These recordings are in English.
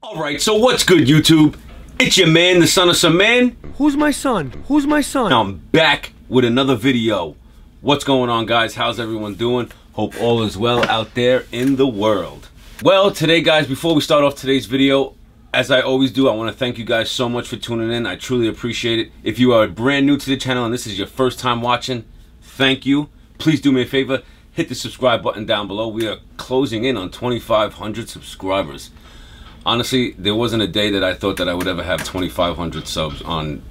Alright, so what's good, YouTube? It's your man, the son of some man. Who's my son? Who's my son? I'm back with another video. What's going on, guys? How's everyone doing? Hope all is well out there in the world. Well, today, guys, before we start off today's video, as I always do, I want to thank you guys so much for tuning in. I truly appreciate it. If you are brand new to the channel and this is your first time watching, thank you. Please do me a favor, hit the subscribe button down below. We are closing in on 2,500 subscribers. Honestly, there wasn't a day that I thought that I would ever have 2,500 subs on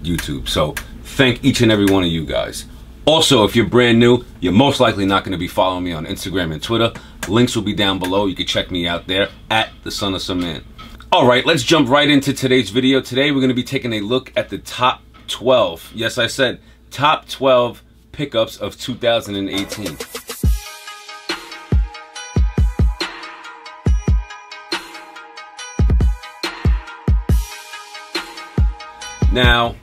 YouTube. So thank each and every one of you guys. Also, if you're brand new, you're most likely not going to be following me on Instagram and Twitter. Links will be down below. You can check me out there at the son of some man. All right, let's jump right into today's video. Today, we're going to be taking a look at the top 12. Yes, I said top 12 pickups of 2018. Now,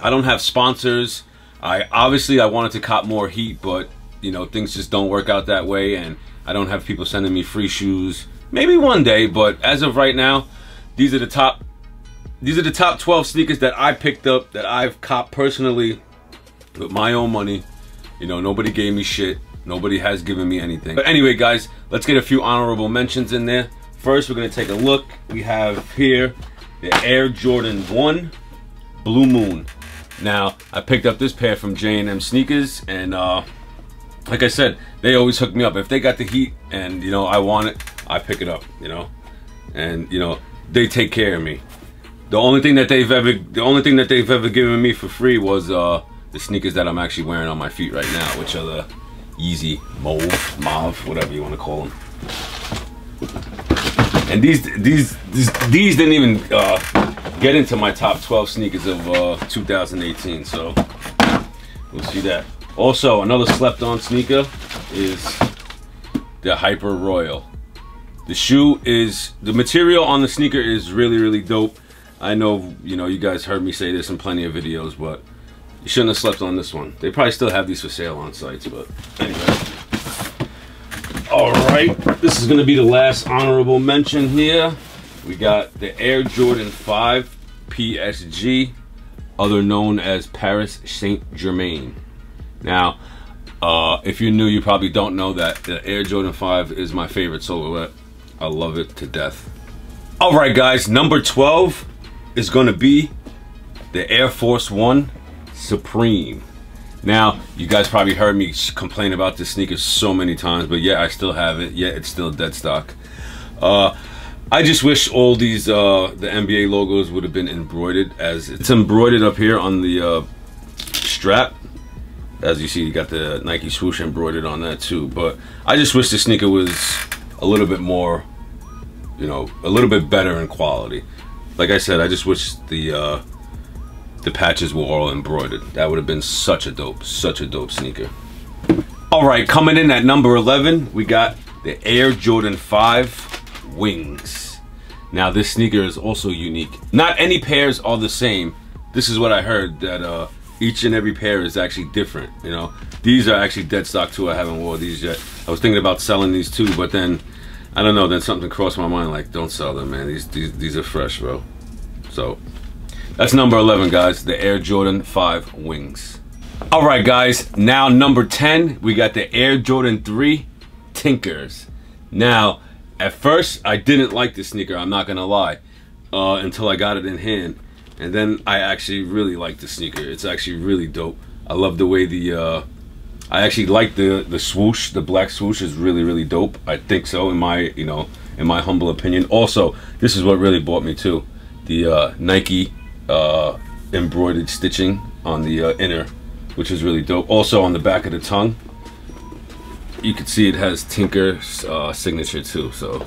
I don't have sponsors. I wanted to cop more heat, but you know, things just don't work out that way, and I don't have people sending me free shoes. Maybe one day, but as of right now, these are the top 12 sneakers that I picked up, that I've copped personally with my own money. You know, nobody gave me shit. Nobody has given me anything. But anyway, guys, let's get a few honorable mentions in there. First, we're gonna take a look. We have here the Air Jordan 1 Blue Moon. Now, I picked up this pair from J&M Sneakers, and like I said, they always hook me up. If they got the heat and, you know, I want it, I pick it up, you know. And, you know, they take care of me. The only thing that they've ever given me for free was the sneakers that I'm actually wearing on my feet right now, which are the Yeezy Mauve, whatever you want to call them. And these didn't even get into my top 12 sneakers of 2018, so we'll see that. Also, another slept-on sneaker is the Hyper Royal. The material on the sneaker is really dope. I know, you know, you guys heard me say this in plenty of videos, but you shouldn't have slept on this one. They probably still have these for sale on sites, but anyway. Alright, this is going to be the last honorable mention here. We got the Air Jordan 5 PSG, other known as Paris Saint-Germain. Now, if you're new, you probably don't know that the Air Jordan 5 is my favorite silhouette. I love it to death. Alright, guys, number 12 is going to be the Air Force 1 Supreme. Now, you guys probably heard me complain about this sneaker so many times, but yeah, I still have it. Yeah, it's still dead stock. I just wish all these the NBA logos would have been embroidered, as it's embroidered up here on the strap. As you see, you got the Nike swoosh embroidered on that too. But I just wish the sneaker was a little bit more, you know, a little bit better in quality. Like I said, I just wish the patches were all embroidered. That would have been such a dope sneaker. All right, coming in at number 11, we got the Air Jordan 5 Wings. Now, this sneaker is also unique. Not any pairs are the same. This is what I heard, that each and every pair is actually different, you know. These are actually dead stock too. I haven't worn these yet. I was thinking about selling these too, but then, I don't know, then something crossed my mind like, don't sell them, man. These are fresh, bro. So, that's number 11, guys, the Air Jordan 5 Wings. All right, guys, now number 10, we got the Air Jordan 3 Tinkers. Now, at first, I didn't like this sneaker, I'm not gonna lie, until I got it in hand. And then I actually really like the sneaker. It's actually really dope. I love the way I actually like the swoosh. The black swoosh is really dope. I think so, in my, you know, in my humble opinion. Also, this is what really bought me too. The Nike embroidered stitching on the inner, which is really dope. Also on the back of the tongue, you can see it has Tinker's signature too, so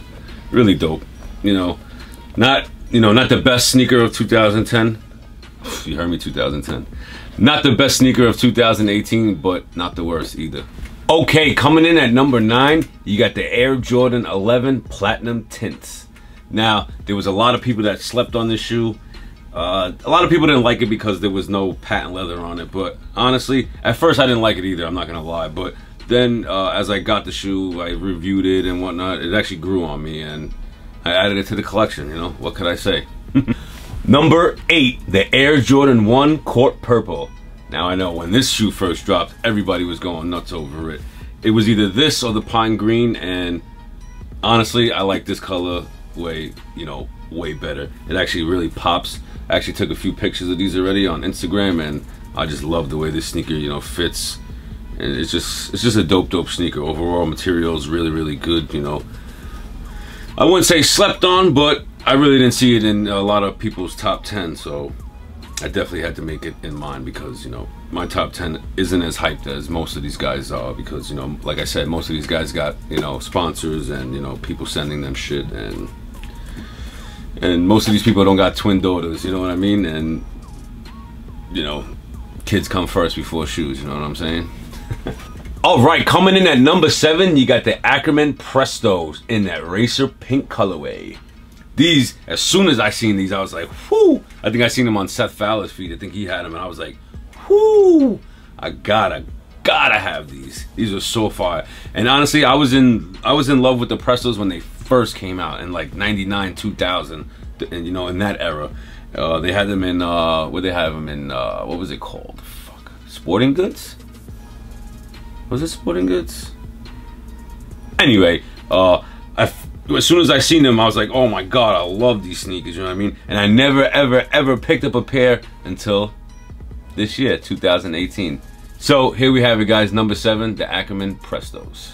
really dope. You know, not the best sneaker of 2010. You heard me, 2010. Not the best sneaker of 2018, but not the worst either. Okay, coming in at number 9, you got the Air Jordan 11 Platinum Tints. Now, there was a lot of people that slept on this shoe. A lot of people didn't like it because there was no patent leather on it, but honestly, at first I didn't like it either, I'm not gonna lie. But then as I got the shoe, I reviewed it and whatnot, it actually grew on me, and I added it to the collection, you know, what could I say? Number 8, the Air Jordan 1 Court Purple. Now I know when this shoe first dropped, everybody was going nuts over it. It was either this or the pine green, and honestly, I like this color way, you know, way better. It actually really pops. I actually took a few pictures of these already on Instagram, and I just love the way this sneaker, you know, fits. And it's just a dope sneaker. Overall material is really good, you know. I wouldn't say slept on, but I really didn't see it in a lot of people's top 10, so I definitely had to make it in mine, because, you know, my top 10 isn't as hyped as most of these guys are, because, you know, like I said, most of these guys got, you know, sponsors and, you know, people sending them shit, and most of these people don't got twin daughters, you know what I mean? And, you know, kids come first before shoes, you know what I'm saying? All right, coming in at number 7, you got the Ackerman Prestos in that racer pink colorway. These, as soon as I seen these, I was like, whoo! I think I seen them on Seth Fowler's feed. I think he had them, and I was like, whoo! I gotta have these. These are so fire. And honestly, I was in love with the Prestos when they first came out in like 99, 2000, and you know, in that era. They had them in what was it called? Fuck. Sporting Goods? Was it Sporting Goods? Anyway, as soon as I seen them, I was like, oh my god, I love these sneakers, you know what I mean? And I never ever picked up a pair until this year, 2018. So here we have it, guys. Number 7, the Ackerman Prestos.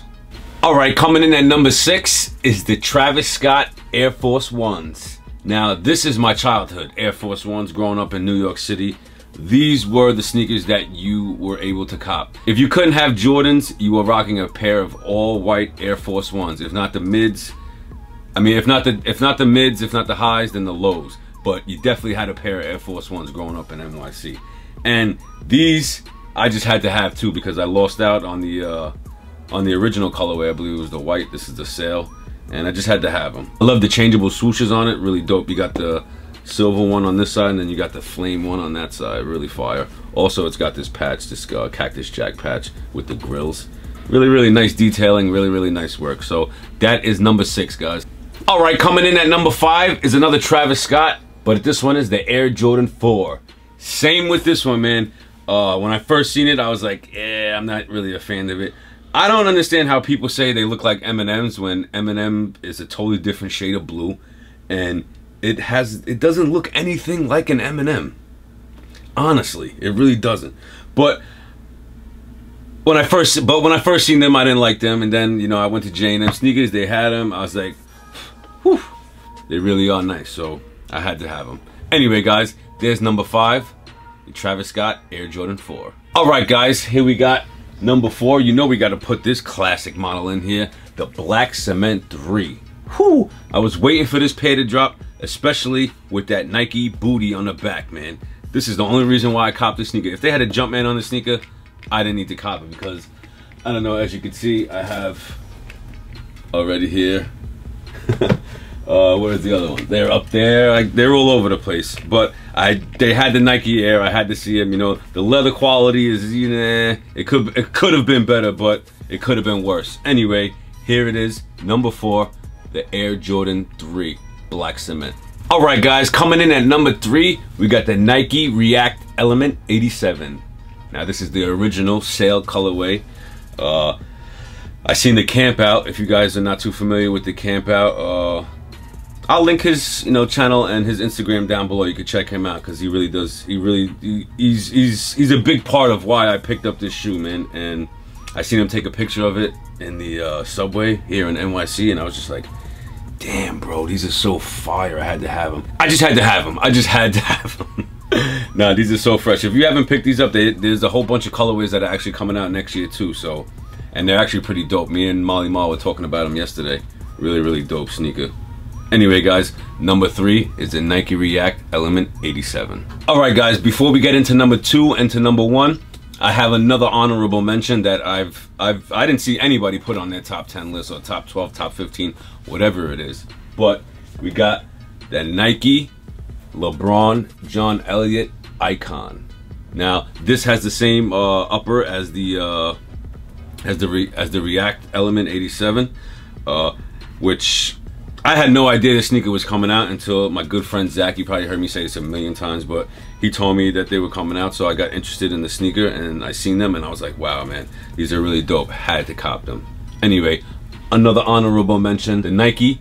All right, coming in at number 6 is the Travis Scott Air Force Ones. Now, this is my childhood, Air Force Ones, growing up in New York City. These were the sneakers that you were able to cop. If you couldn't have Jordans, you were rocking a pair of all white Air Force Ones. If not the mids, I mean, if not the mids, if not the highs, then the lows. But you definitely had a pair of Air Force Ones growing up in NYC. And these, I just had to have too, because I lost out on the original colorway. I believe it was the white. This is the sale, and I just had to have them. I love the changeable swooshes on it. Really dope. You got the silver one on this side, and then you got the flame one on that side. Really fire. Also, it's got this patch, this Cactus Jack patch with the grills. Really nice detailing. Really nice work. So that is number 6, guys. All right, coming in at number 5 is another Travis Scott, but this one is the Air Jordan 4. Same with this one, man. When I first seen it, I was like, yeah, I'm not really a fan of it. I don't understand how people say they look like M&Ms when M&M is a totally different shade of blue, and it doesn't look anything like an M&M. Honestly, it really doesn't. But when I first seen them, I didn't like them, and then, you know, I went to J&M Sneakers. They had them. I was like, whew, they really are nice. So I had to have them. Anyway, guys, there's number 5, the Travis Scott Air Jordan 4. All right, guys, here we got number 4. You know we got to put this classic model in here, the Black Cement 3. Whew, I was waiting for this pair to drop, especially with that Nike booty on the back, man. This is the only reason why I copped this sneaker. If they had a Jumpman on the sneaker, I didn't need to cop it, because, I don't know, as you can see, I have already here. Where's the other one? They're up there. They're all over the place. But they had the Nike Air. I had to see them. You know, the leather quality is, you know, it could have been better, but it could have been worse. Anyway, here it is, number 4, the Air Jordan 3 Black Cement. All right, guys, coming in at number 3, we got the Nike React Element 87. Now, this is the original sale colorway. I seen the TheCampOut. If you guys are not too familiar with the TheCampOut, I'll link his, you know, channel and his Instagram down below. You can check him out, because he really does. He's a big part of why I picked up this shoe, man. And I seen him take a picture of it in the subway here in NYC, and I was just like, damn, bro, these are so fire. I had to have them. I just had to have them. I just had to have them. Nah, these are so fresh. If you haven't picked these up, there's a whole bunch of colorways that are actually coming out next year too. So, and they're actually pretty dope. Me and Molly Ma were talking about them yesterday. Really dope sneaker. Anyway, guys, number 3 is the Nike React Element 87. All right, guys, before we get into number 2 and to number 1, I have another honorable mention that I didn't see anybody put on their top 10 list, or top 12, top 15, whatever it is. But we got the Nike LeBron John Elliott Icon. Now, this has the same upper as the React Element 87, which I had no idea the sneaker was coming out until my good friend Zach, you probably heard me say this a million times, but he told me that they were coming out, so I got interested in the sneaker and I seen them and I was like, wow, man, these are really dope. Had to cop them. Anyway, another honorable mention, the Nike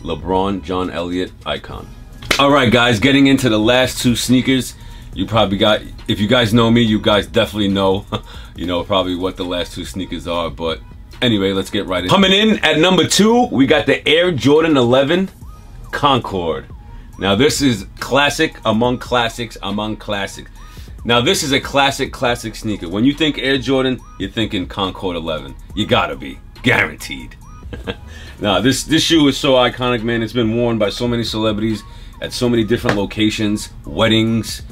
LeBron John Elliott icon. All right, guys, getting into the last two sneakers. You probably got, if you guys know me, you guys definitely know, you know, probably what the last two sneakers are, but anyway, let's get right in. Coming in at number 2, we got the Air Jordan 11 Concord. Now this is classic among classics among classics. Now this is a classic sneaker. When you think Air Jordan, you're thinking Concord 11. You gotta be, guaranteed. Now this shoe is so iconic, man. It's been worn by so many celebrities at so many different locations, weddings,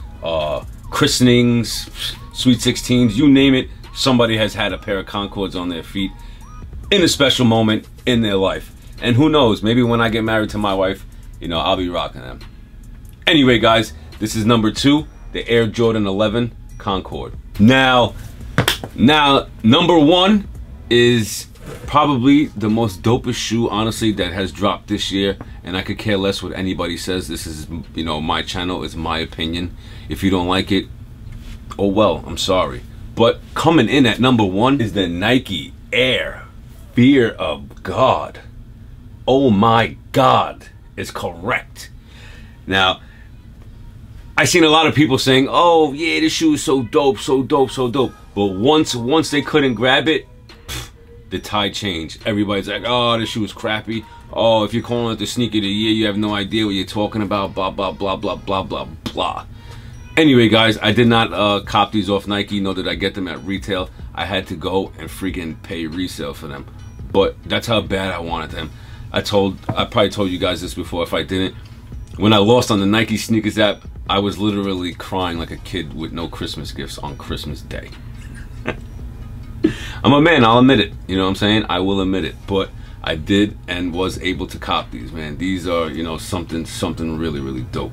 christenings, sweet 16s, you name it. Somebody has had a pair of Concords on their feet in a special moment in their life. And who knows, maybe when I get married to my wife, you know, I'll be rocking them. Anyway, guys, this is number 2, the Air Jordan 11 Concord. Now, number 1 is probably the most dopest shoe, honestly, that has dropped this year, and I could care less what anybody says. This is, you know, my channel, it's my opinion. If you don't like it, oh well, I'm sorry. But coming in at number 1 is the Nike Air Fear of God. Oh my God is correct. Now, I seen a lot of people saying, oh yeah, this shoe is so dope, so dope, so dope. But once they couldn't grab it, the tide changed. Everybody's like, oh, this shoe is crappy. Oh, if you're calling it the sneaker of the year, you have no idea what you're talking about, blah, blah, blah, blah, blah, blah, blah. Anyway, guys, I did not cop these off Nike, nor did I get them at retail. I had to go and freaking pay resale for them. But that's how bad I wanted them. I probably told you guys this before if I didn't. When I lost on the Nike sneakers app, I was literally crying like a kid with no Christmas gifts on Christmas Day. I'm a man, I'll admit it. You know what I'm saying? I will admit it. But I did and was able to cop these, man. These are, you know, something really, really dope.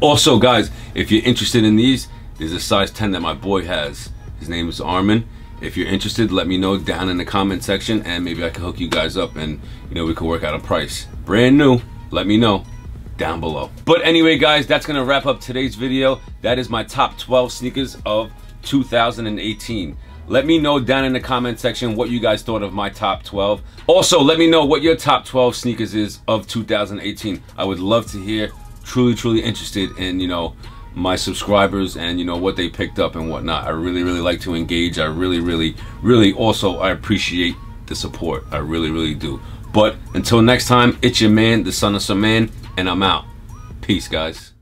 Also, guys, if you're interested in these, there's a size 10 that my boy has. His name is Armin. If you're interested, let me know down in the comment section and maybe I can hook you guys up and, you know, we can work out a price. Brand new, let me know down below. But anyway, guys, that's gonna wrap up today's video. That is my top 12 sneakers of 2018. Let me know down in the comment section what you guys thought of my top 12. Also, let me know what your top 12 sneakers is of 2018. I would love to hear. Truly interested in, you know, my subscribers and, you know, what they picked up and whatnot. I really like to engage. I really also I appreciate the support. I really do. But until next time, it's your man, the son of some man, and I'm out. Peace, guys.